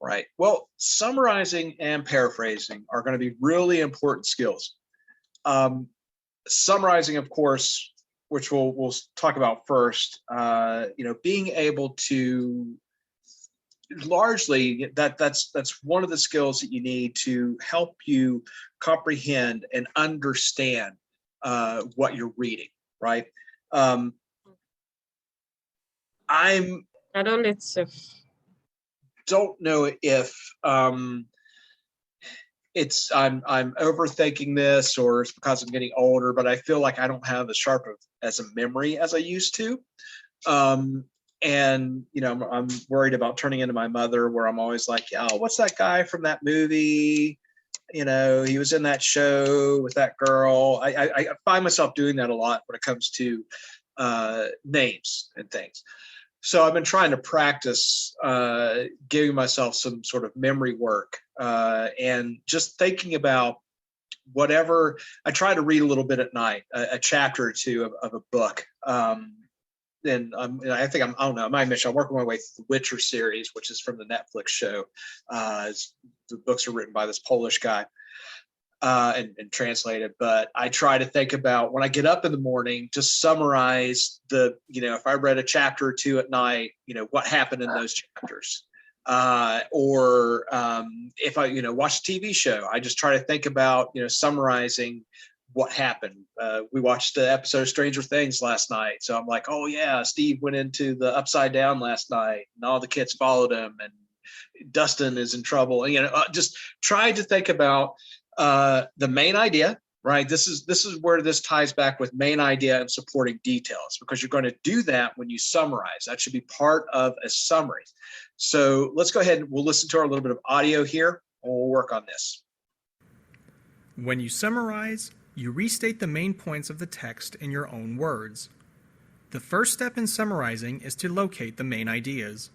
Right. Well, summarizing and paraphrasing are going to be really important skills. Summarizing, of course, which we'll talk about first. Being able to largely that's one of the skills that you need to help you comprehend and understand what you're reading. Right. I'm I don't don't know if it's I'm overthinking this or it's because I'm getting older, but I feel like I don't have as sharp as a memory as I used to. And I'm worried about turning into my mother, where I'm always like, oh, what's that guy from that movie? He was in that show with that girl. I find myself doing that a lot when it comes to names and things. So I've been trying to practice giving myself some sort of memory work and just thinking about whatever. I try to read a little bit at night, a chapter or two of a book. And I think I don't know, I might mention I'm working my way through the Witcher series, which is from the Netflix show. The books are written by this Polish guy. And translated, but I try to think about when I get up in the morning, just summarize if I read a chapter or two at night, what happened in those chapters. Or if I, watch a TV show, I just try to think about, summarizing what happened. We watched the episode of Stranger Things last night. So I'm like, oh yeah, Steve went into the Upside Down last night and all the kids followed him and Dustin is in trouble. And, just try to think about the main idea, right? This is where this ties back with main idea and supporting details, because you're going to do that when you summarize. That should be part of a summary. So let's go ahead and we'll listen to our little bit of audio here and we'll work on this. When you summarize, you restate the main points of the text in your own words. The first step in summarizing is to locate the main ideas.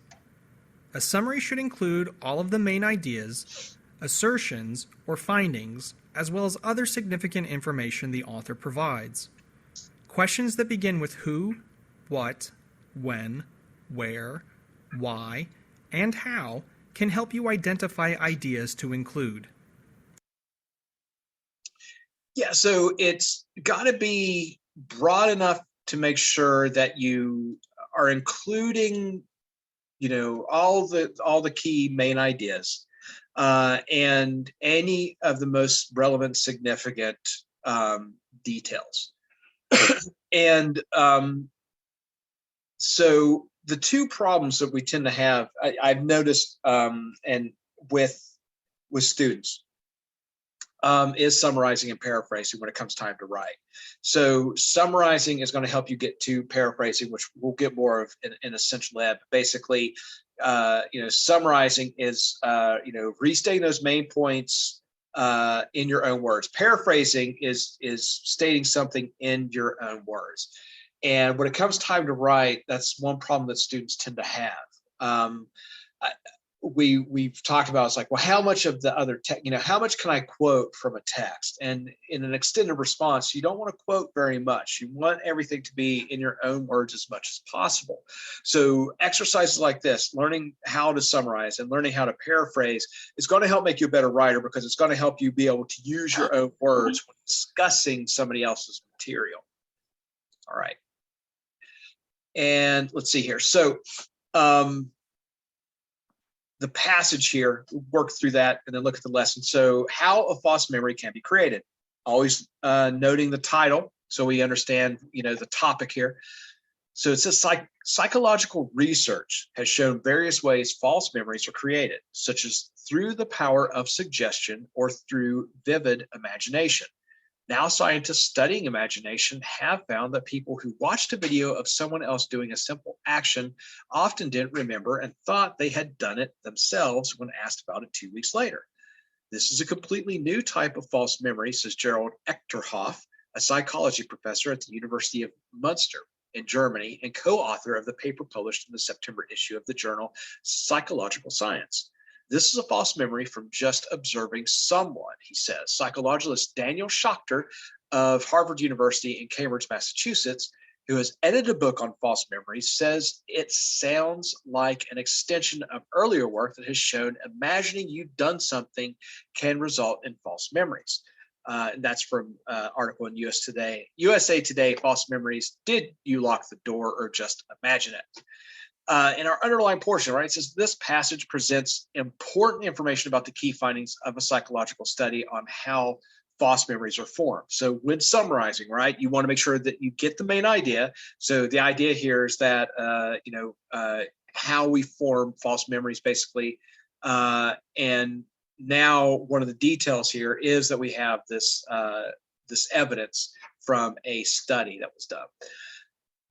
A summary should include all of the main ideas, assertions, or findings, as well as other significant information the author provides. Questions that begin with who, what, when, where, why, and how can help you identify ideas to include. Yeah, so it's got to be broad enough to make sure that you are including, all the key main ideas. And any of the most relevant, significant details. And so the two problems that we tend to have, I've noticed, and with students, is summarizing and paraphrasing when it comes time to write. So summarizing is going to help you get to paraphrasing, which we'll get more of in Essential Ed. Basically, summarizing is, restating those main points in your own words. Paraphrasing is stating something in your own words. And when it comes time to write, that's one problem that students tend to have. We've talked about, it's like, well, how much of the other how much can I quote from a text? And in an extended response, you don't want to quote very much. You want everything to be in your own words as much as possible. So exercises like this, learning how to summarize and learning how to paraphrase, is going to help make you a better writer, because it's going to help you be able to use your own words when discussing somebody else's material. All right. And let's see here. So the passage here, we'll work through that and then look at the lesson. So how a false memory can be created. Always noting the title so we understand, the topic here. So it says psychological research has shown various ways false memories are created, such as through the power of suggestion or through vivid imagination. Now, scientists studying imagination have found that people who watched a video of someone else doing a simple action often didn't remember and thought they had done it themselves when asked about it 2 weeks later. This is a completely new type of false memory, says Gerald Echterhoff, a psychology professor at the University of Munster in Germany and co-author of the paper published in the September issue of the journal Psychological Science. This is a false memory from just observing someone, he says. Psychologist Daniel Schachter of Harvard University in Cambridge, Massachusetts, who has edited a book on false memories, says it sounds like an extension of earlier work that has shown imagining you've done something can result in false memories. And that's from article in USA Today, false memories. Did you lock the door or just imagine it? In our underlying portion, right, it says this passage presents important information about the key findings of a psychological study on how false memories are formed. So when summarizing, right, you want to make sure that you get the main idea. So the idea here is that, how we form false memories, basically. And now one of the details here is that we have this evidence from a study that was done.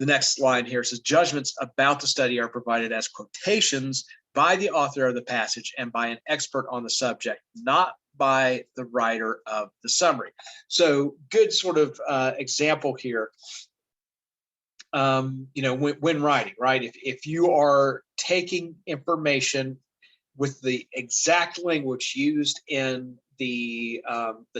The next line here says judgments about the study are provided as quotations by the author of the passage and by an expert on the subject, not by the writer of the summary. So good sort of example here. When writing, right? If you are taking information with the exact language used in the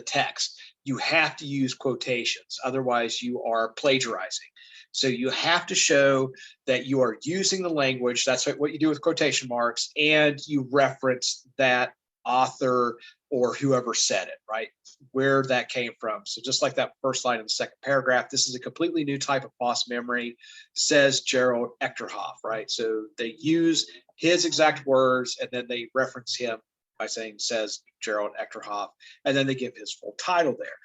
text, you have to use quotations. Otherwise, you are plagiarizing. So you have to show that you are using the language. That's what you do with quotation marks, and you reference that author or whoever said it, right? Where that came from. So just like that first line in the second paragraph, this is a completely new type of false memory, says Gerald Echterhoff, right? So they use his exact words and then they reference him by saying, says Gerald Echterhoff, and then they give his full title there.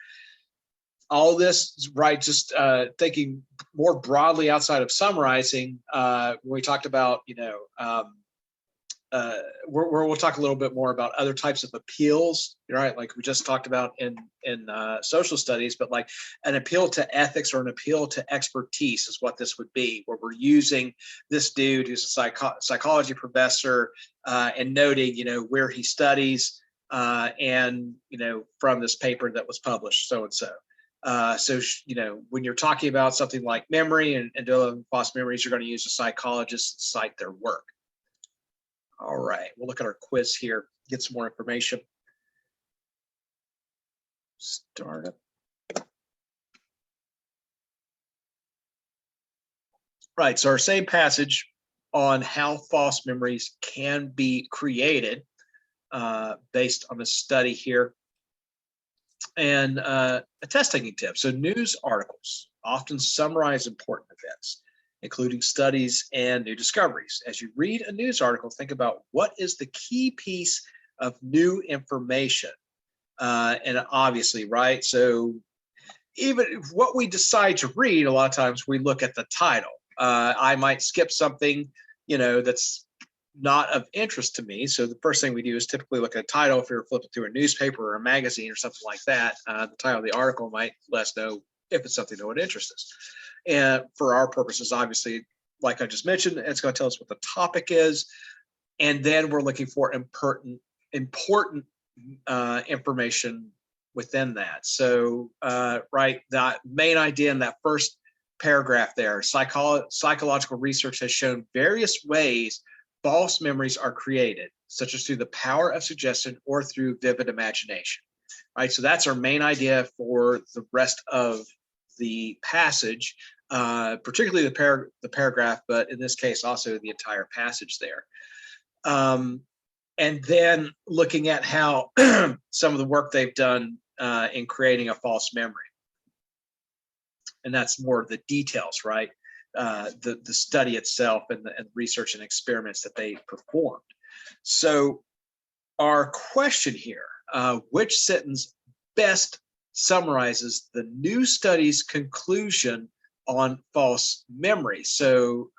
All this, right, just thinking more broadly outside of summarizing, when we talked about, we'll talk a little bit more about other types of appeals, right? Like we just talked about in social studies, but like an appeal to ethics or an appeal to expertise is what this would be, where we're using this dude who's a psychology professor and noting, where he studies and, from this paper that was published, so and so. So, when you're talking about something like memory and developing false memories, you're going to use a psychologist to cite their work. All right, we'll look at our quiz here, get some more information. Start up. Right, so our same passage on how false memories can be created based on a study here. And a test taking tip. So news articles often summarize important events, including studies and new discoveries. As you read a news article, think about what is the key piece of new information. And obviously, right? So even what we decide to read, a lot of times we look at the title. I might skip something, that's not of interest to me. So the first thing we do is typically look at a title. If you're flipping through a newspaper or a magazine or something like that, the title of the article might let us know if it's something that would interest us. And for our purposes, obviously, like I just mentioned, it's going to tell us what the topic is. And then we're looking for important information within that. So, right, the main idea in that first paragraph there, psychological research has shown various ways false memories are created, such as through the power of suggestion or through vivid imagination, right? So that's our main idea for the rest of the passage, particularly the paragraph, but in this case, also the entire passage there. And then looking at how some of the work they've done in creating a false memory. And that's more of the details, right? The study itself and the research and experiments that they performed. So our question here, which sentence best summarizes the new study's conclusion on false memory? So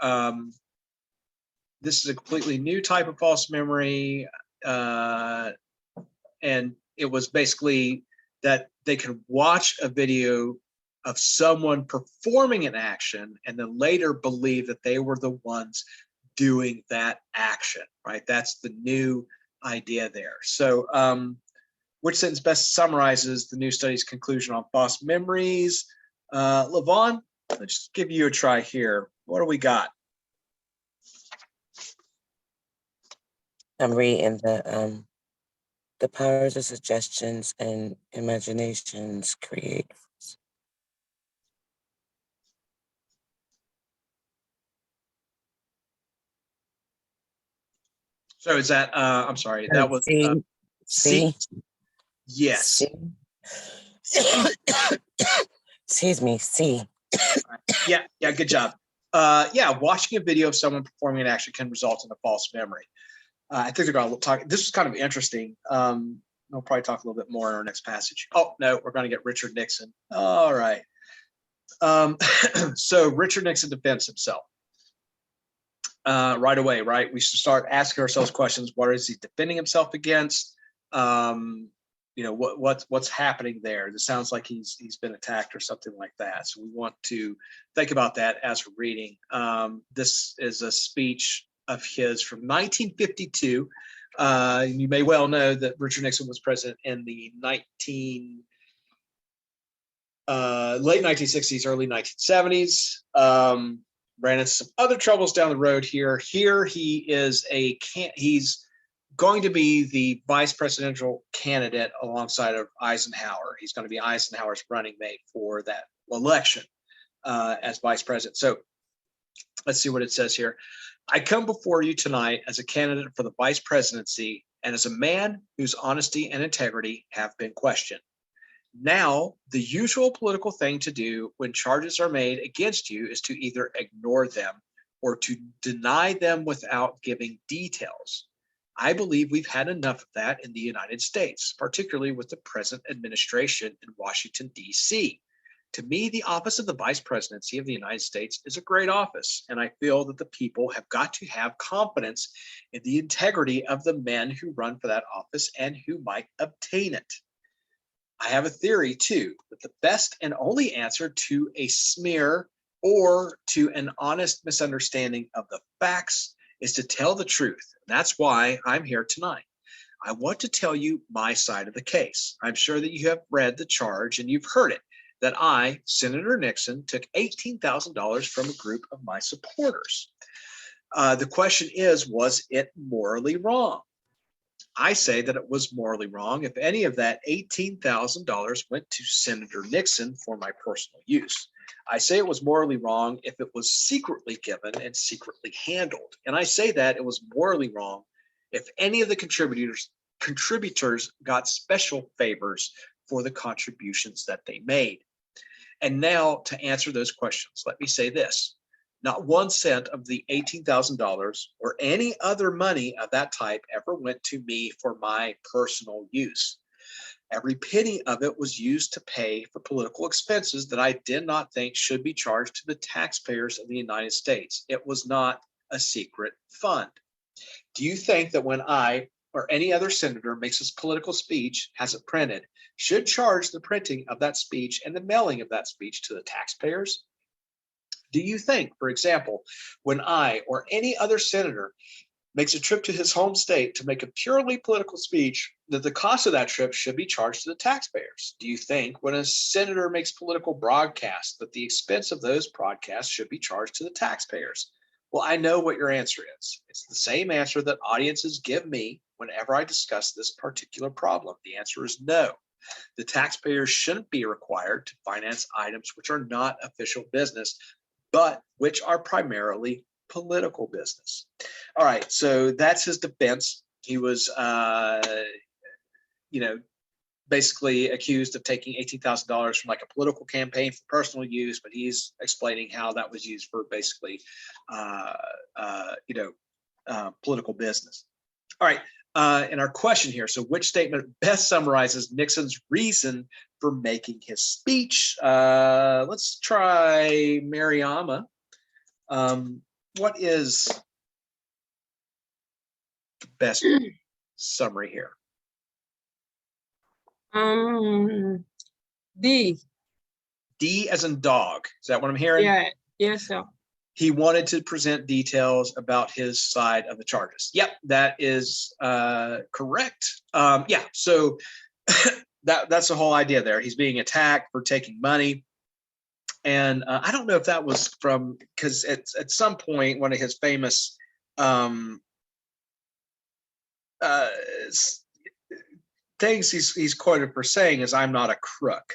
this is a completely new type of false memory. And it was basically that they could watch a video of someone performing an action and then later believe that they were the ones doing that action, right? That's the new idea there. So which sentence best summarizes the new study's conclusion on false memories? Levon, let's give you a try here. What do we got? I'm reading the powers of suggestions and imaginations create. So is that, I'm sorry, that was C. C? C. Yes. C. Excuse me. C. Yeah, good job. Yeah, watching a video of someone performing an action can result in a false memory. I think they're going to talk. This is kind of interesting. We'll probably talk a little bit more in our next passage. Oh, no, we're going to get Richard Nixon. All right. So Richard Nixon defends himself right away, right? We should start asking ourselves questions. What is he defending himself against? What's happening there? It sounds like he's been attacked or something like that. So we want to think about that as we're reading. This is a speech of his from 1952. You may well know that Richard Nixon was president in the late 1960s, early 1970s. Ran into some other troubles down the road here. Here he is he's going to be the vice presidential candidate alongside of Eisenhower. He's going to be Eisenhower's running mate for that election as vice president. So let's see what it says here. I come before you tonight as a candidate for the vice presidency and as a man whose honesty and integrity have been questioned. Now, the usual political thing to do when charges are made against you is to either ignore them or to deny them without giving details. I believe we've had enough of that in the United States, particularly with the present administration in Washington, D.C. To me, the office of the vice presidency of the United States is a great office, and I feel that the people have got to have confidence in the integrity of the men who run for that office and who might obtain it. I have a theory, too, that the best and only answer to a smear or to an honest misunderstanding of the facts is to tell the truth. That's why I'm here tonight. I want to tell you my side of the case. I'm sure that you have read the charge and you've heard it, that I, Senator Nixon, took $18,000 from a group of my supporters. The question is, was it morally wrong? I say that it was morally wrong if any of that $18,000 went to Senator Nixon for my personal use. I say it was morally wrong if it was secretly given and secretly handled. And I say that it was morally wrong if any of the contributors got special favors for the contributions that they made. And now to answer those questions, let me say this. Not 1 cent of the $18,000 or any other money of that type ever went to me for my personal use. Every penny of it was used to pay for political expenses that I did not think should be charged to the taxpayers of the United States. It was not a secret fund. Do you think that when I or any other senator makes his political speech, has it printed, should charge the printing of that speech and the mailing of that speech to the taxpayers? Do you think, for example, when I or any other senator makes a trip to his home state to make a purely political speech, that the cost of that trip should be charged to the taxpayers? Do you think when a senator makes political broadcasts that the expense of those broadcasts should be charged to the taxpayers? Well, I know what your answer is. It's the same answer that audiences give me whenever I discuss this particular problem. The answer is no. The taxpayers shouldn't be required to finance items which are not official business, but which are primarily political business. All right, so that's his defense. He was, basically accused of taking $18,000 from like a political campaign for personal use, but he's explaining how that was used for basically, political business. All right, and our question here, so which statement best summarizes Nixon's reason for making his speech? Let's try Mariama. What is the best summary here? D. D as in dog. Is that what I'm hearing? Yeah, yes, sir. He wanted to present details about his side of the charges. Yep, that is correct. So that's the whole idea there. He's being attacked for taking money. And I don't know if that was from, because at some point, one of his famous things he's quoted for saying is, "I'm not a crook."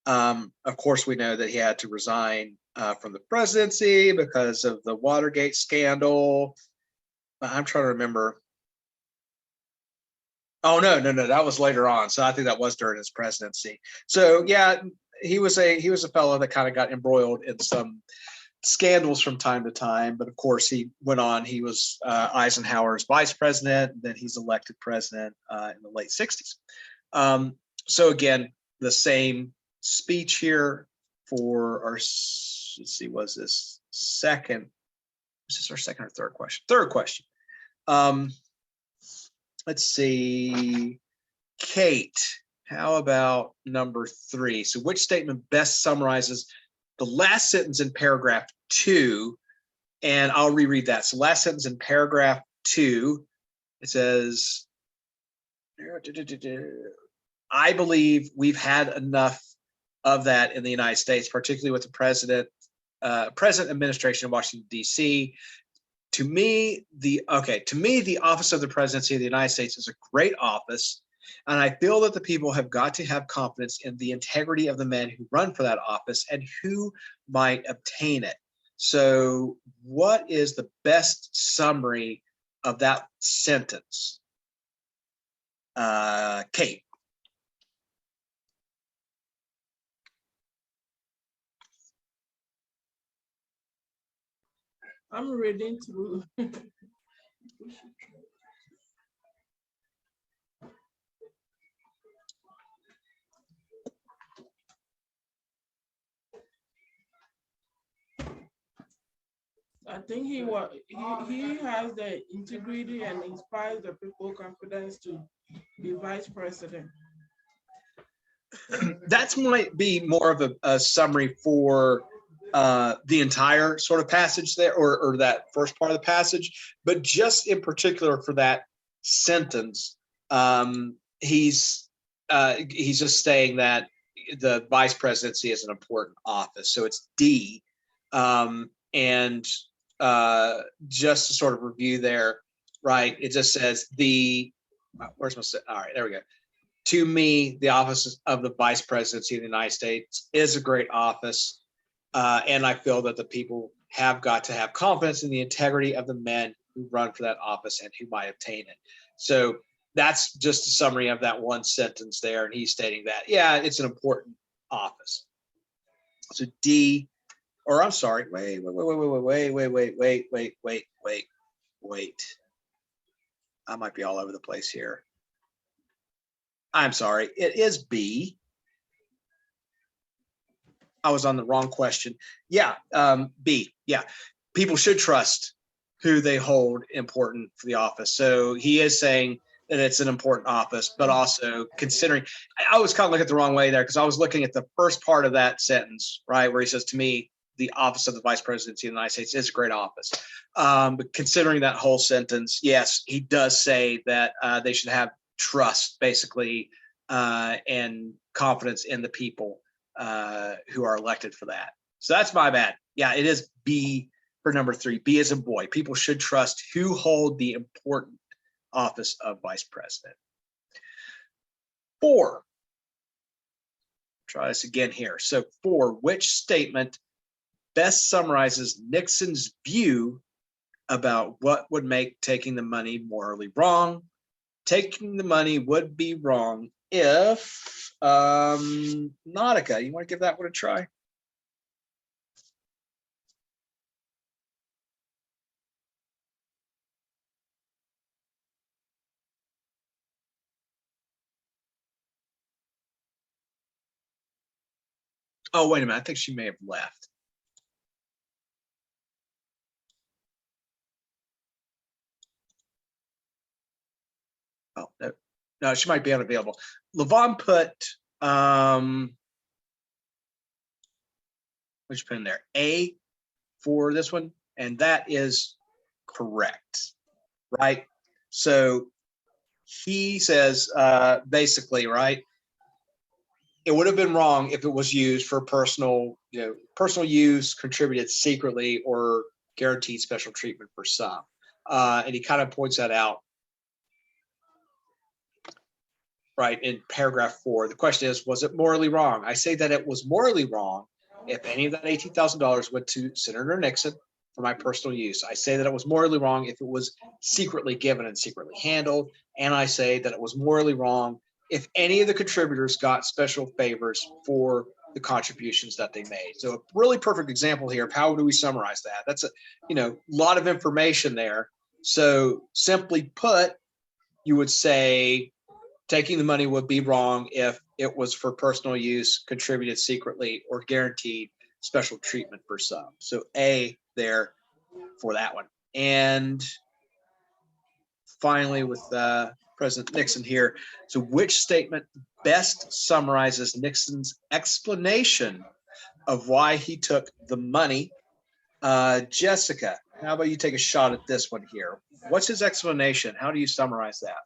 Of course, we know that he had to resign from the presidency because of the Watergate scandal. I'm trying to remember. Oh, no. That was later on. So I think that was during his presidency. So yeah, he was a fellow that kind of got embroiled in some scandals from time to time. But of course, he went on. He was Eisenhower's vice president. And then he's elected president in the late 60s. So again, the same speech here for our, let's see, was this second? Is this our second or third question? Third question. Let's see. Kate, how about number 3? So which statement best summarizes the last sentence in paragraph 2? And I'll reread that. So last sentence in paragraph 2, it says, I believe we've had enough of that in the United States, particularly with the present administration in Washington, D.C. To me, the office of the presidency of the United States is a great office, and I feel that the people have got to have confidence in the integrity of the men who run for that office and who might obtain it. So what is the best summary of that sentence? Kate. I'm reading through. I think he has the integrity and inspires the people confidence to be vice president. That might be more of a summary for the entire sort of passage there, or that first part of the passage, but just in particular for that sentence, he's just saying that the vice presidency is an important office. So it's D. And just to sort of review there, right? It just says where's my, all right, there we go. To me, the office of the vice presidency of the United States is a great office. And I feel that the people have got to have confidence in the integrity of the men who run for that office and who might obtain it. So that's just a summary of that one sentence there. And he's stating that, yeah, it's an important office. So D, or I'm sorry, wait. I might be all over the place here. I'm sorry, it is B. I was on the wrong question. Yeah, B. Yeah, people should trust who they hold important for the office. So he is saying that it's an important office, but also considering, I was kind of looking at the wrong way there because I was looking at the first part of that sentence, right, where he says, to me, the office of the vice presidency of the United States is a great office. But considering that whole sentence, yes, he does say that they should have trust, basically, and confidence in the people who are elected for that. So that's my bad. Yeah, it is B for number 3. B as in boy. People should trust who hold the important office of vice president. 4. Try this again here. So 4, which statement best summarizes Nixon's view about what would make taking the money morally wrong? Taking the money would be wrong if, Nautica, you want to give that one a try? Oh, wait a minute. I think she may have left. Oh, no, she might be unavailable. Levon put, what'd you put in there? A for this one, and that is correct, right? So he says, basically, right, it would have been wrong if it was used for personal use, contributed secretly, or guaranteed special treatment for some. And he kind of points that out, right, in paragraph 4. The question is, was it morally wrong? I say that it was morally wrong if any of that $18,000 went to Senator Nixon, for my personal use. I say that it was morally wrong if it was secretly given and secretly handled. And I say that it was morally wrong if any of the contributors got special favors for the contributions that they made. So a really perfect example here of how do we summarize that? That's a lot of information there. So simply put, you would say taking the money would be wrong if it was for personal use, contributed secretly, or guaranteed special treatment for some. So A there for that one. And finally, with President Nixon here, so which statement best summarizes Nixon's explanation of why he took the money? Jessica, how about you take a shot at this one here? What's his explanation? How do you summarize that?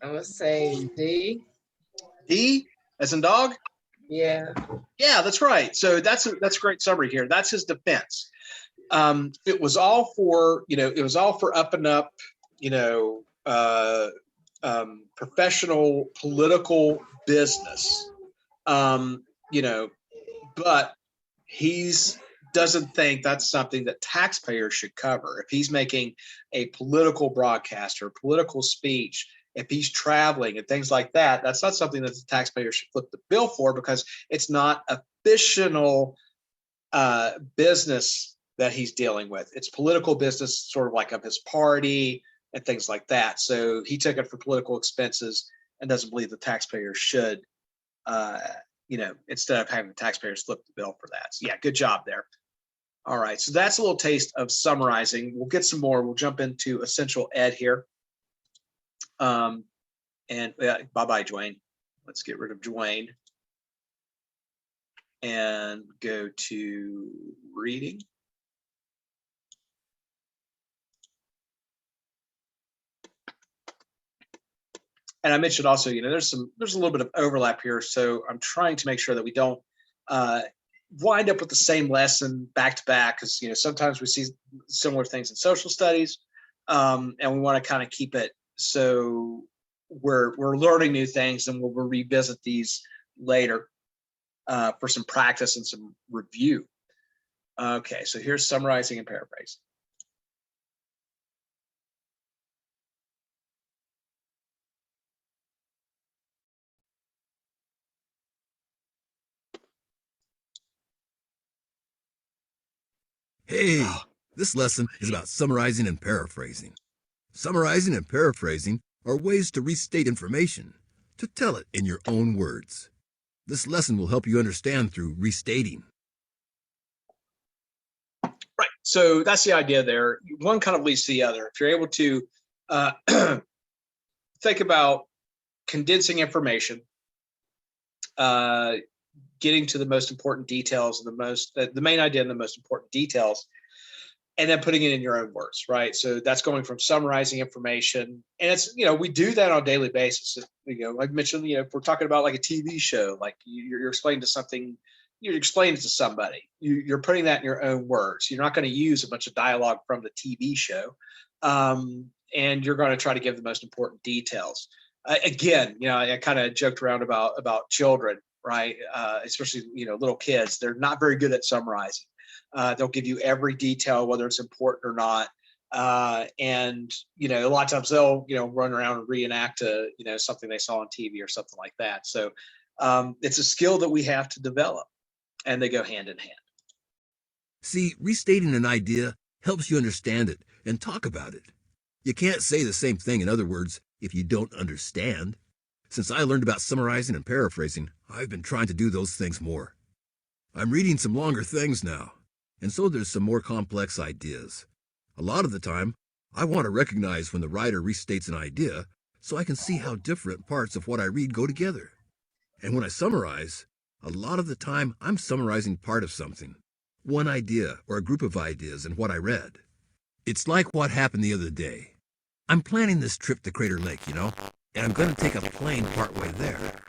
I would say D. D as in dog? Yeah. Yeah, that's right. So that's a great summary here. That's his defense. It was all for, it was all for up and up, professional political business. But he's doesn't think that's something that taxpayers should cover. If he's making a political broadcast or political speech, if he's traveling and things like that, that's not something that the taxpayer should flip the bill for, because it's not official business that he's dealing with. It's political business, sort of like of his party and things like that. So he took it for political expenses and doesn't believe the taxpayers should, instead of having the taxpayers flip the bill for that. So yeah, good job there. All right, so that's a little taste of summarizing. We'll get some more. We'll jump into essential ed here. Bye-bye, Dwayne. Let's get rid of Dwayne and go to reading. And I mentioned also, there's a little bit of overlap here. So I'm trying to make sure that we don't wind up with the same lesson back to back, because sometimes we see similar things in social studies, and we want to kind of keep it so we're learning new things, and we'll revisit these later for some practice and some review. Okay, so here's summarizing and paraphrasing. Hey, this lesson is about summarizing and paraphrasing. Summarizing and paraphrasing are ways to restate information, to tell it in your own words. This lesson will help you understand through restating. Right, so that's the idea there. One kind of leads to the other. If you're able to think about condensing information, getting to the most important details and the main idea and the most important details, and then putting it in your own words, right? So that's going from summarizing information, and it's we do that on a daily basis. Like I mentioned, if we're talking about like a TV show, like you're explaining to something, you're explaining it to somebody, you're putting that in your own words. You're not going to use a bunch of dialogue from the TV show, and you're going to try to give the most important details. Again, I kind of joked around about children, right? Especially little kids. They're not very good at summarizing. They'll give you every detail, whether it's important or not. And a lot of times they'll run around and reenact something they saw on TV or something like that. So it's a skill that we have to develop, and they go hand in hand. See, restating an idea helps you understand it and talk about it. You can't say the same thing, in other words, if you don't understand. Since I learned about summarizing and paraphrasing, I've been trying to do those things more. I'm reading some longer things now, and so there's some more complex ideas. A lot of the time, I want to recognize when the writer restates an idea so I can see how different parts of what I read go together. And when I summarize, a lot of the time I'm summarizing part of something, one idea or a group of ideas in what I read. It's like what happened the other day. I'm planning this trip to Crater Lake, and I'm going to take a plane partway there.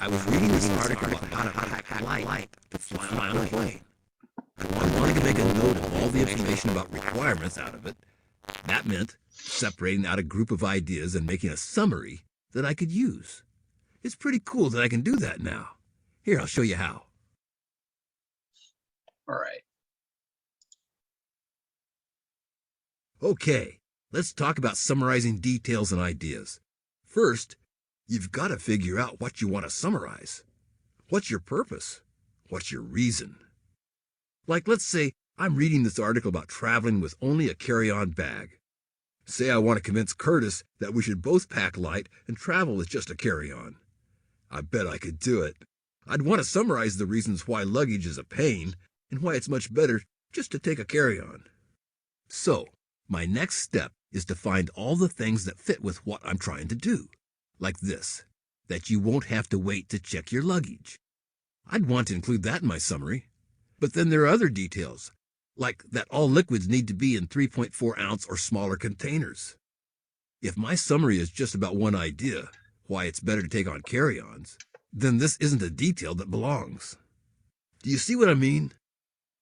I was reading this article about how to pack light to fly on a plane. I wanted to make a note of all the information about requirements out of it. That meant separating out a group of ideas and making a summary that I could use. It's pretty cool that I can do that now. Here, I'll show you how. All right. Okay, let's talk about summarizing details and ideas. First, you've got to figure out what you want to summarize. What's your purpose? What's your reason? Like, let's say I'm reading this article about traveling with only a carry-on bag. Say I want to convince Curtis that we should both pack light and travel with just a carry-on. I bet I could do it. I'd want to summarize the reasons why luggage is a pain and why it's much better just to take a carry-on. So, my next step is to find all the things that fit with what I'm trying to do. Like this, that you won't have to wait to check your luggage. I'd want to include that in my summary. But then there are other details, like that all liquids need to be in 3.4 ounce or smaller containers. If my summary is just about one idea, why it's better to take on carry-ons, then this isn't a detail that belongs. Do you see what I mean?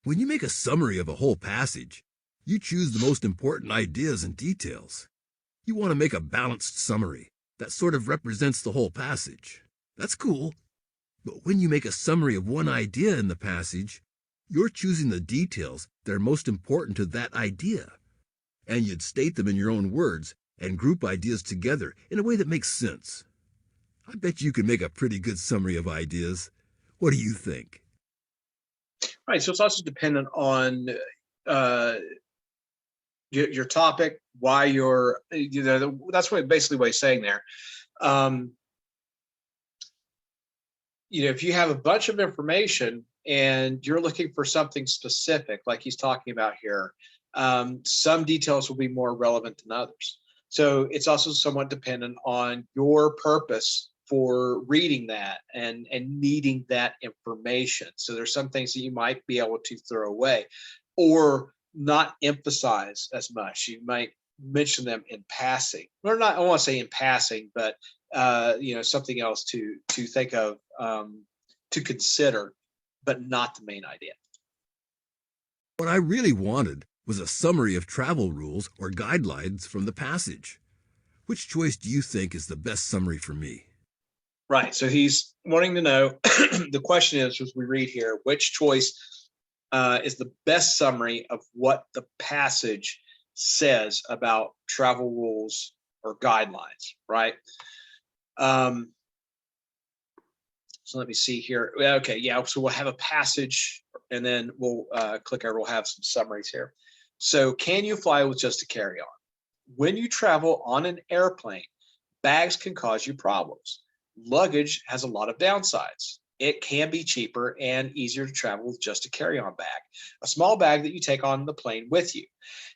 When you make a summary of a whole passage, you choose the most important ideas and details. You want to make a balanced summary that sort of represents the whole passage. That's cool. But when you make a summary of one idea in the passage, you're choosing the details that are most important to that idea. And you'd state them in your own words and group ideas together in a way that makes sense. I bet you can make a pretty good summary of ideas. What do you think? Right. So it's also dependent on your topic, why you're, that's what basically what he's saying there. If you have a bunch of information and you're looking for something specific, like he's talking about here, some details will be more relevant than others. So it's also somewhat dependent on your purpose for reading that and needing that information. So there's some things that you might be able to throw away or not emphasize as much. You might mention them in passing, or not, I want to say in passing, but something else to think of, to consider, but not the main idea. What I really wanted was a summary of travel rules or guidelines from the passage. Which choice do you think is the best summary for me? Right. So he's wanting to know, the question is, as we read here, which choice is the best summary of what the passage says about travel rules or guidelines, right? So let me see here. Okay, yeah, so we'll have a passage and then we'll click over, we'll have some summaries here. So can you fly with just a carry-on? When you travel on an airplane, bags can cause you problems. Luggage has a lot of downsides. It can be cheaper and easier to travel with just a carry-on bag, a small bag that you take on the plane with you.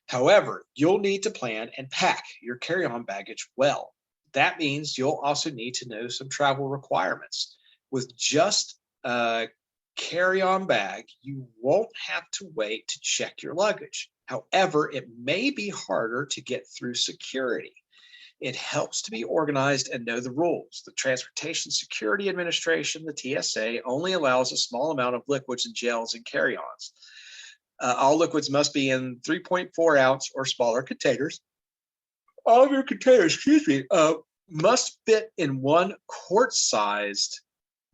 However, you'll need to plan and pack your carry-on baggage well. That means you'll also need to know some travel requirements. With just a carry-on bag, you won't have to wait to check your luggage. However, it may be harder to get through security. It helps to be organized and know the rules. The Transportation Security Administration, the TSA, only allows a small amount of liquids and gels in carry-ons. All liquids must be in 3.4 ounce or smaller containers. All of your containers, must fit in one quart-sized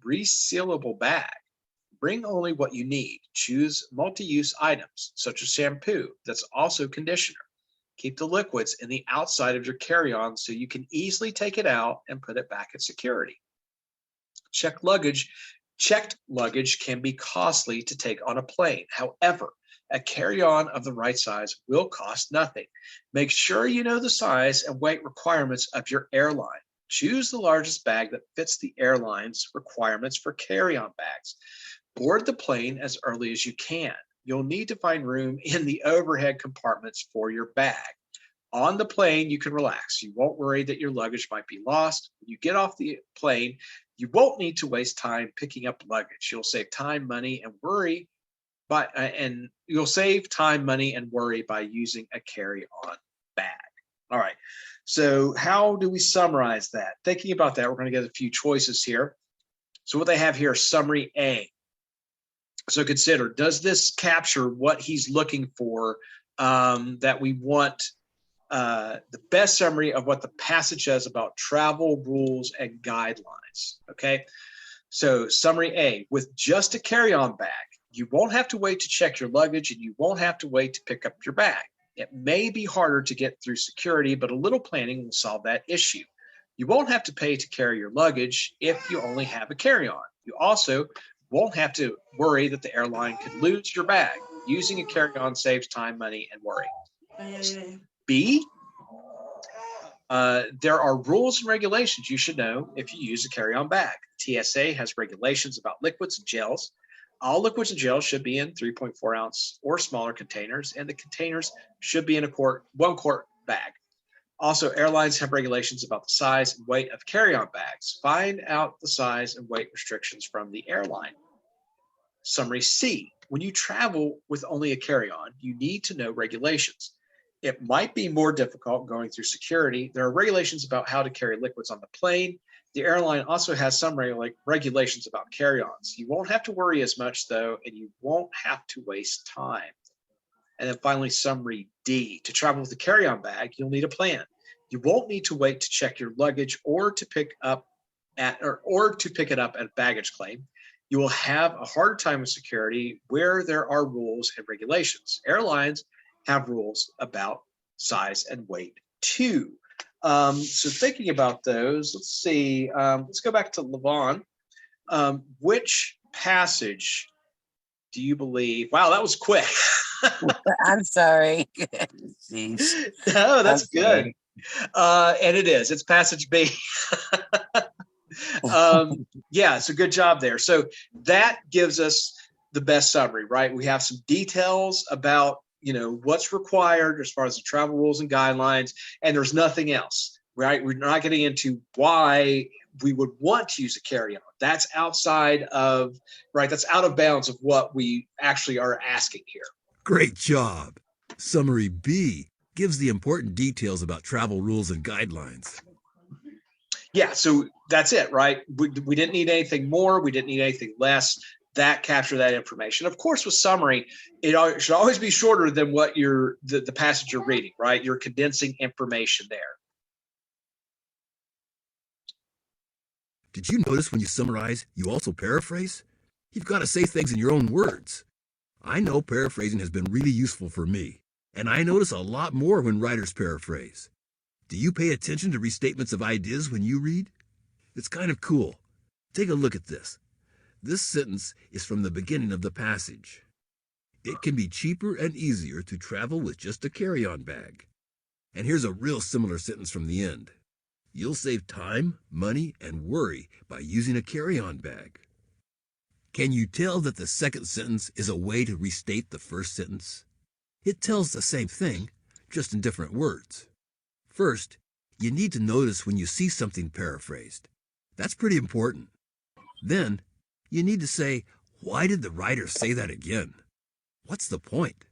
resealable bag. Bring only what you need. Choose multi-use items, such as shampoo that's also conditioner. Keep the liquids in the outside of your carry-on so you can easily take it out and put it back at security. Checked luggage can be costly to take on a plane. However, a carry-on of the right size will cost nothing. Make sure you know the size and weight requirements of your airline. Choose the largest bag that fits the airline's requirements for carry-on bags. Board the plane as early as you can. You'll need to find room in the overhead compartments for your bag. On the plane, you can relax. You won't worry that your luggage might be lost. When you get off the plane, you won't need to waste time picking up luggage. You'll save time, money, and worry by using a carry-on bag. All right. So how do we summarize that? Thinking about that, we're going to get a few choices here. So what they have here is summary A. So consider, does this capture what he's looking for, that we want the best summary of what the passage says about travel rules and guidelines? Okay, so summary A, with just a carry-on bag, you won't have to wait to check your luggage and you won't have to wait to pick up your bag. It may be harder to get through security, but a little planning will solve that issue. You won't have to pay to carry your luggage if you only have a carry-on. You also won't have to worry that the airline could lose your bag. Using a carry-on saves time, money, and worry. B, there are rules and regulations you should know if you use a carry-on bag. TSA has regulations about liquids and gels. All liquids and gels should be in 3.4 ounce or smaller containers, and the containers should be in a 1 quart bag. Also, airlines have regulations about the size and weight of carry-on bags. Find out the size and weight restrictions from the airline. Summary C, when you travel with only a carry-on, you need to know regulations. It might be more difficult going through security. There are regulations about how to carry liquids on the plane. The airline also has some regulations about carry-ons. You won't have to worry as much though, and you won't have to waste time. And then finally, summary D, to travel with a carry-on bag, you'll need a plan. You won't need to wait to check your luggage or to pick it up at baggage claim. You will have a hard time with security where there are rules and regulations. Airlines have rules about size and weight too. So thinking about those, let's see, let's go back to Levon. Which passage do you believe? Wow, that was quick. I'm sorry. Jeez. No, that's I'm good. And it is. It's passage B. Yeah, so good job there. So that gives us the best summary, right? We have some details about, what's required as far as the travel rules and guidelines, and there's nothing else, right? We're not getting into why we would want to use a carry-on. That's outside of, right? That's out of bounds of what we actually are asking here. Great job. Summary B gives the important details about travel rules and guidelines. Yeah, so that's it, right? We didn't need anything more. We didn't need anything less. That capture that information. Of course, with summary, it should always be shorter than what the passage you're reading, right? You're condensing information there. Did you notice when you summarize, you also paraphrase? You've got to say things in your own words. I know paraphrasing has been really useful for me, and I notice a lot more when writers paraphrase. Do you pay attention to restatements of ideas when you read? It's kind of cool. Take a look at this. This sentence is from the beginning of the passage. It can be cheaper and easier to travel with just a carry-on bag. And here's a real similar sentence from the end. You'll save time, money, and worry by using a carry-on bag. Can you tell that the second sentence is a way to restate the first sentence? It tells the same thing, just in different words. First, you need to notice when you see something paraphrased. That's pretty important. Then, you need to say, why did the writer say that again? What's the point?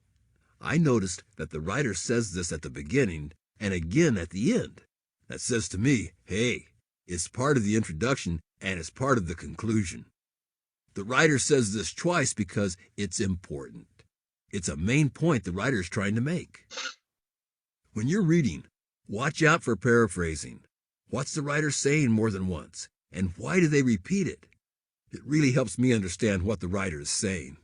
I noticed that the writer says this at the beginning and again at the end. That says to me, hey, it's part of the introduction and it's part of the conclusion. The writer says this twice because it's important. It's a main point the writer is trying to make. When you're reading, watch out for paraphrasing. What's the writer saying more than once? And why do they repeat it? It really helps me understand what the writer is saying.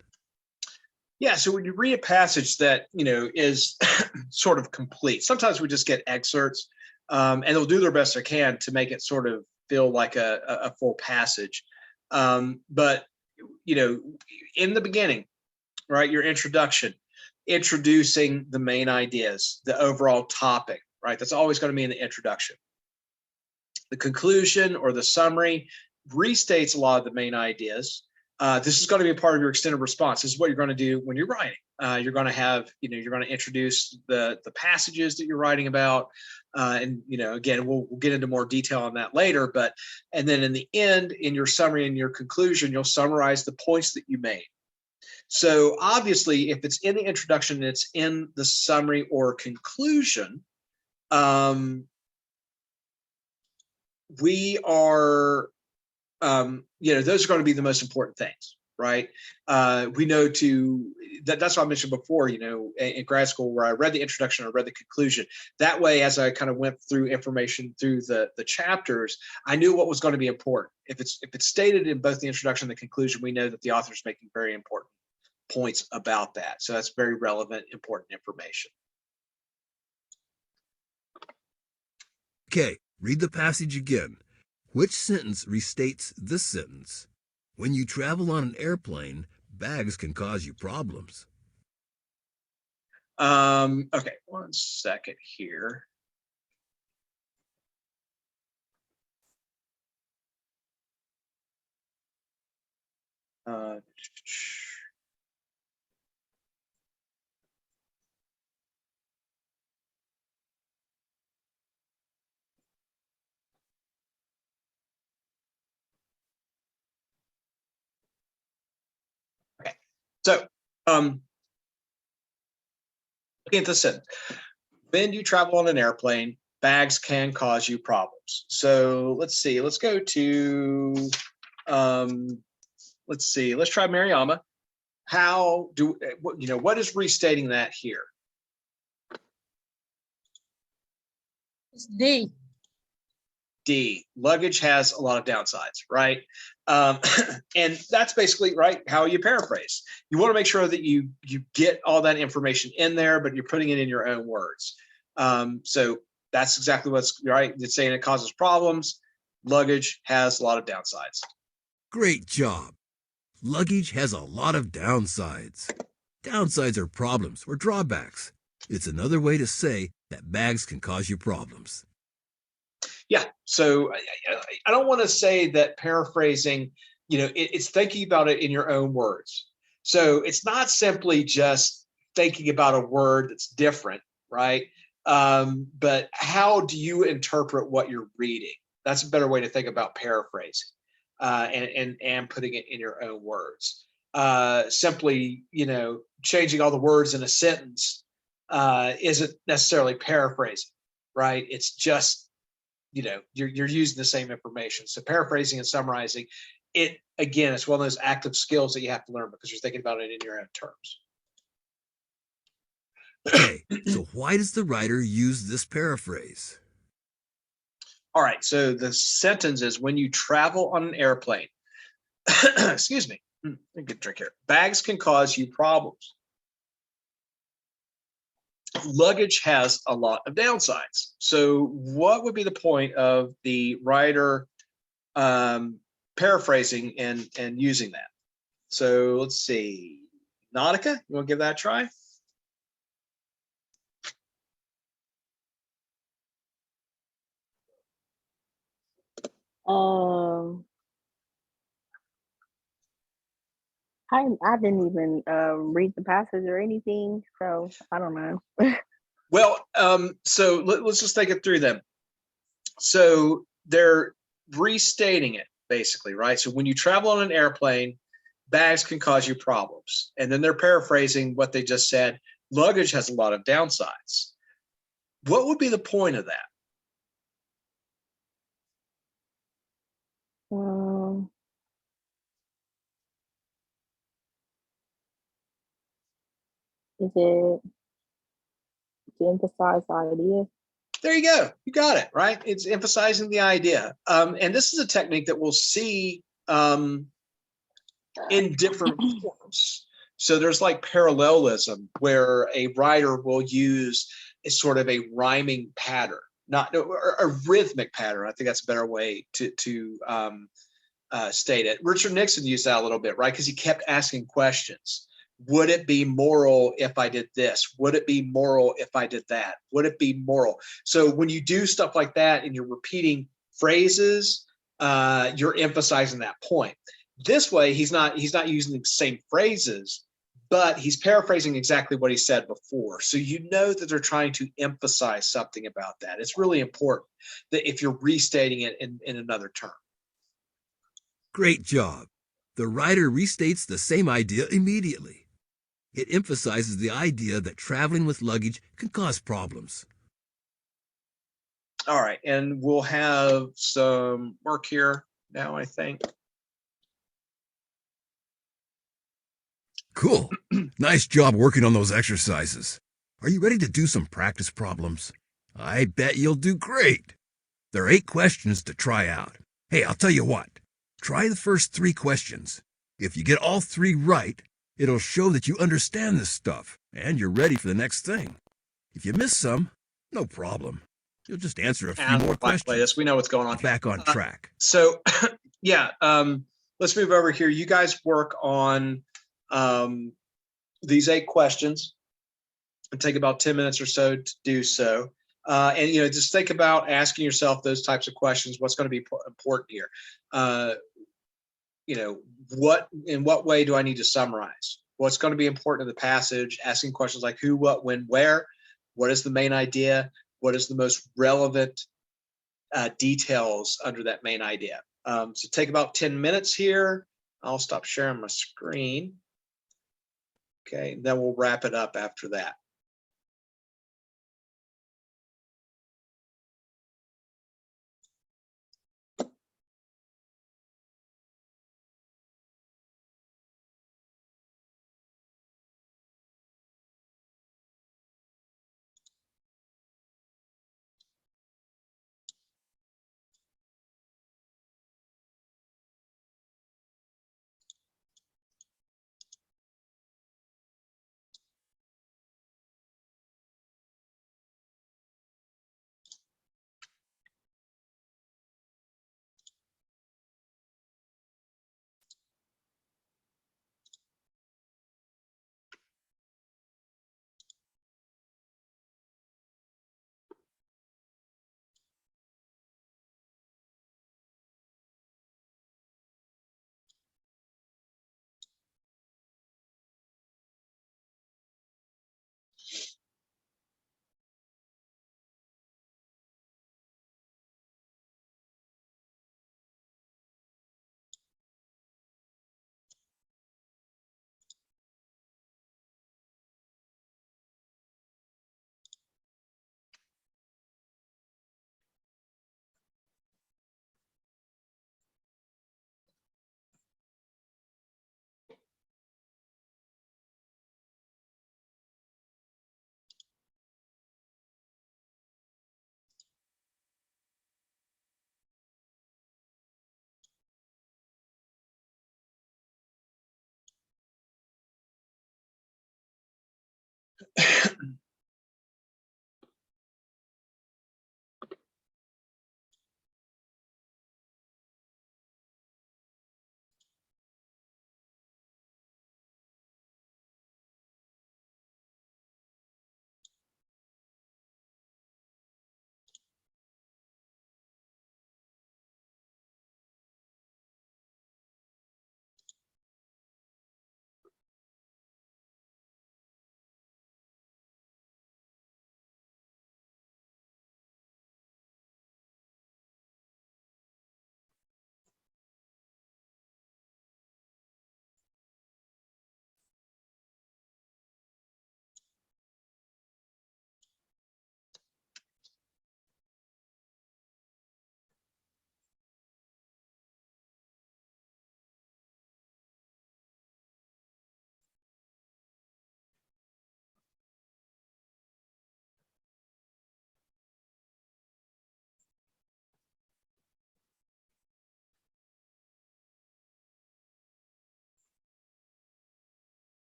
Yeah, so when you read a passage that, is sort of complete, sometimes we just get excerpts, and they'll do their best they can to make it sort of feel like a full passage. But, in the beginning, right, your introduction, introducing the main ideas, the overall topic, right? That's always going to be in the introduction. The conclusion or the summary restates a lot of the main ideas. This is going to be a part of your extended response. This is what you're going to do when you're writing. You're going to have, you're going to introduce the passages that you're writing about. And, again, we'll get into more detail on that later. And then in the end, in your summary and your conclusion, you'll summarize the points that you made. So obviously, if it's in the introduction and it's in the summary or conclusion, we are those are going to be the most important things, right? We know that's what I mentioned before, in grad school where I read the introduction, I read the conclusion. That way, as I kind of went through information through the chapters, I knew what was going to be important. If it's stated in both the introduction and the conclusion, we know that the author is making very important points about that. So that's very relevant, important information. Okay, read the passage again. Which sentence restates this sentence? When you travel on an airplane, bags can cause you problems. Okay, one second here. Okay, so looking at the sentence, when you travel on an airplane, bags can cause you problems. So let's see. Let's go to let's try Mariama. What is restating that here? It's D. D, luggage has a lot of downsides, right? And that's basically right how you paraphrase. You want to make sure that you get all that information in there, but you're putting it in your own words. So that's exactly what's right. It's saying it causes problems. Luggage has a lot of downsides. Great job. Luggage has a lot of downsides. Downsides are problems or drawbacks. It's another way to say that bags can cause you problems. Yeah, so I don't want to say that paraphrasing, it's thinking about it in your own words. So it's not simply just thinking about a word that's different, right? But how do you interpret what you're reading? That's a better way to think about paraphrasing and putting it in your own words. Simply, changing all the words in a sentence isn't necessarily paraphrasing, right? It's just you're using the same information. So paraphrasing and summarizing it, again, it's one of those active skills that you have to learn because you're thinking about it in your own terms. Okay, so why does the writer use this paraphrase? All right, so the sentence is when you travel on an airplane, excuse me, let me get a drink here. Bags can cause you problems. Luggage has a lot of downsides. So what would be the point of the writer paraphrasing and using that? So let's see. Nautica, you want to give that a try? I didn't even read the passage or anything, so I don't know. Well, so let's just take it through them. So they're restating it basically, right? So when you travel on an airplane, bags can cause you problems. And then they're paraphrasing what they just said. Luggage has a lot of downsides. What would be the point of that? Is it to emphasize the idea? There you go. You got it, right? It's emphasizing the idea. And this is a technique that we'll see in different forms. So there's like parallelism where a writer will use a sort of a rhyming pattern, not a rhythmic pattern. I think that's a better way to state it. Richard Nixon used that a little bit, right? Because he kept asking questions. Would it be moral if I did this? Would it be moral if I did that? Would it be moral? So when you do stuff like that and you're repeating phrases, you're emphasizing that point. This way, he's not using the same phrases, but he's paraphrasing exactly what he said before. So you know that they're trying to emphasize something about that. It's really important that if you're restating it in another term. Great job. The writer restates the same idea immediately. It emphasizes the idea that traveling with luggage can cause problems. All right, and we'll have some work here. now, I think. Cool. Nice job working on those exercises. Are you ready to do some practice problems? I bet you'll do great. There are 8 questions to try out. Hey, I'll tell you what. Try the first 3 questions. If you get all 3 right, it'll show that you understand this stuff and you're ready for the next thing. If you miss some, no problem. You'll just answer a few more Play questions. this. We know what's going on. Back on track. So, yeah, let's move over here. You guys work on these 8 questions and take about 10 minutes or so to do so. And, you know, just think about asking yourself those types of questions. What's going to be important here? You know, in what way do I need to summarize? What's going to be important in the passage? Asking questions like who, what, when, where. What is the main idea? What is the most relevant details under that main idea? So take about 10 minutes here. I'll stop sharing my screen. Okay, then we'll wrap it up after that.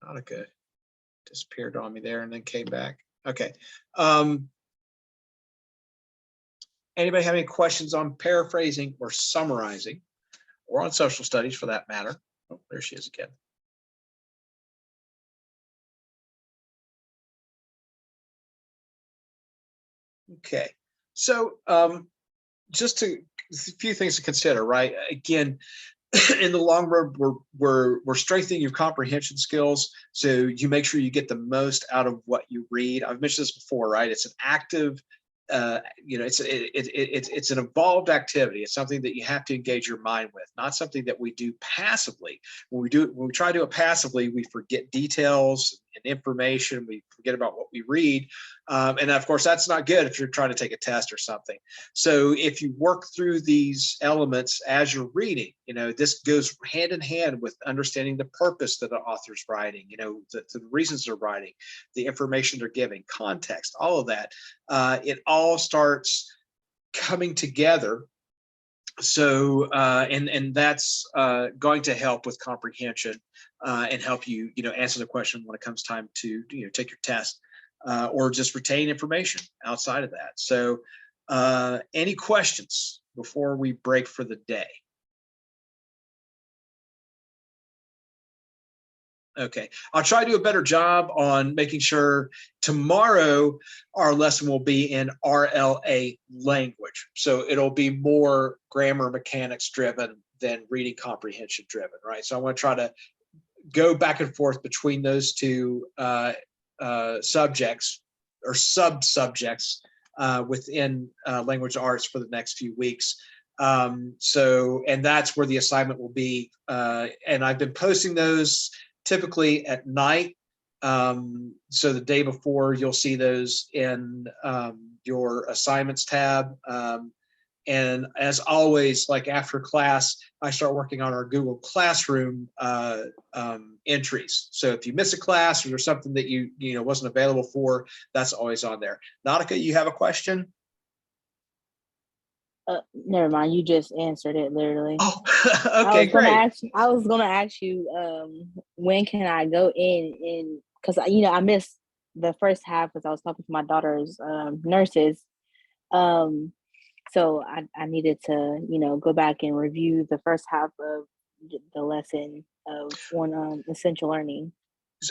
Monica disappeared on me there and then came back. Okay. Anybody have any questions on paraphrasing or summarizing, or on social studies for that matter? Oh, there she is again. Okay. So just a few things to consider, right? Again, in the long run, we're strengthening your comprehension skills. So you make sure you get the most out of what you read. I've mentioned this before, right? It's an active, it's an involved activity. It's something that you have to engage your mind with, not something that we do passively. When we try to do it passively, we forget details and information. We forget about what we read. And of course, that's not good if you're trying to take a test or something. So if you work through these elements as you're reading, this goes hand in hand with understanding the purpose that the author's writing, the reasons they're writing, the information they're giving, context, all of that. It all starts coming together. So, and that's going to help with comprehension and help you, answer the question when it comes time to, take your test or just retain information outside of that. So, any questions before we break for the day? Okay, I'll try to do a better job on making sure tomorrow our lesson will be in RLA language. So it'll be more grammar mechanics driven than reading comprehension driven, right? So I want to try to go back and forth between those two subjects or sub-subjects within language arts for the next few weeks. And that's where the assignment will be. And I've been posting those typically at night. So the day before, you'll see those in your assignments tab. And as always, like after class, I start working on our Google Classroom entries. So if you miss a class or there's something that you wasn't available for, that's always on there. Nautica, you have a question? Never mind. You just answered it literally. Oh, okay, great. I was gonna ask you, when can I go in because I missed the first half because I was talking to my daughter's nurses. So I needed to, go back and review the first half of the lesson of essential learning.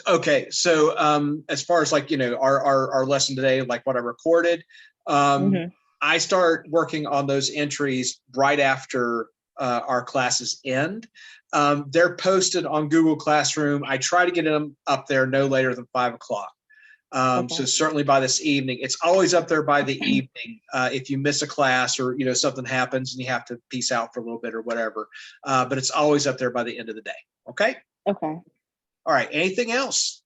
Okay, so as far as our lesson today, like what I recorded, I start working on those entries right after our classes end. They're posted on Google Classroom. I try to get them up there no later than 5 o'clock. Okay. So certainly by this evening, it's always up there by the evening. If you miss a class or, something happens and you have to peace out for a little bit or whatever, but it's always up there by the end of the day. Okay. Okay. All right. Anything else?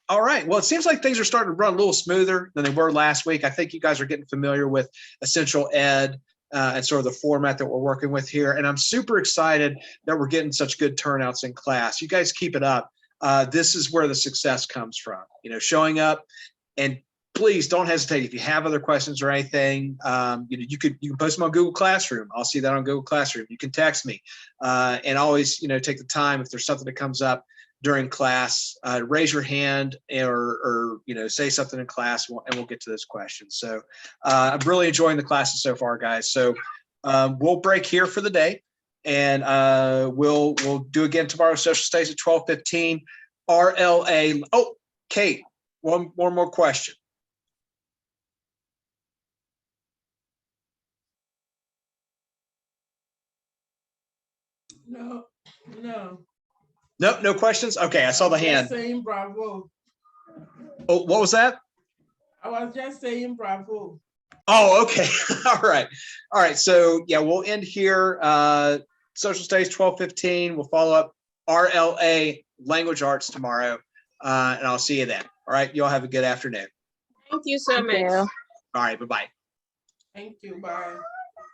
All right. Well, it seems like things are starting to run a little smoother than they were last week. I think you guys are getting familiar with Essential Ed and sort of the format that we're working with here. And I'm super excited that we're getting such good turnouts in class. You guys keep it up. This is where the success comes from, showing up. And please don't hesitate. If you have other questions or anything, you can post them on Google Classroom. I'll see that on Google Classroom. You can text me and always, take the time if there's something that comes up during class, raise your hand or say something in class and we'll get to those questions. So I'm really enjoying the classes so far, guys. So we'll break here for the day and we'll do again tomorrow. Social Studies at 12:15. RLA. Oh, Kate, one more question. No. Nope, no questions. Okay, I saw the hand. Just saying bravo. Oh, what was that? I was just saying bravo. Oh, okay. All right. So yeah, we'll end here. Social Studies 12:15. We'll follow up RLA Language Arts tomorrow, and I'll see you then. All right. You all have a good afternoon. Thank you so Thank much. you. All right. Bye-bye. Thank you. Bye.